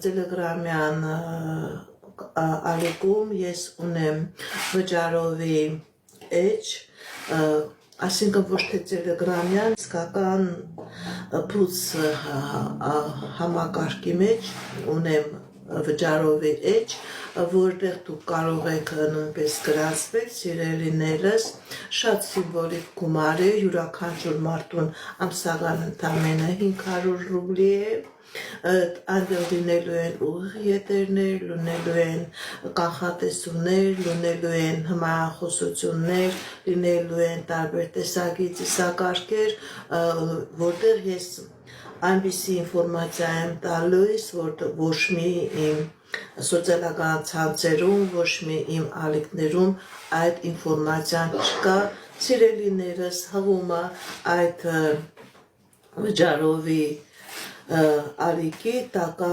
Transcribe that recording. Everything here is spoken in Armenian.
Տելեգրամյան ալիքում ես ունեմ վճարովի էջ, այսինքն ոչ թե տելեգրամյան, իսկական փուց համակարգի մեջ ունեմ վճարովի էջ, որտեղ դուք կարող եք նույնպես գրանցվել, սիրելիներս, շատ սիմվոլիկ գումար է, յուրաքանչյուր մարդուն ամսական ընդամենը 500 ռուբլի է, այնտեղ լինելու են ուղիղ եթերներ, լինելու են կանխատեսումներ, լինելու են հմայախոսություններ, լինելու են տարբեր տեսակի ծիսակարգեր, որտեղ ես այնպիսի ինֆորմացիա եմ տալիս, որ ոչ մի իմ սոցիալական ցանցերում, ոչ մի իմ ալիքներում այդ ինֆորմացիան չկա, սիրելիներս հղումը այդ վճարովի ալիքի տակա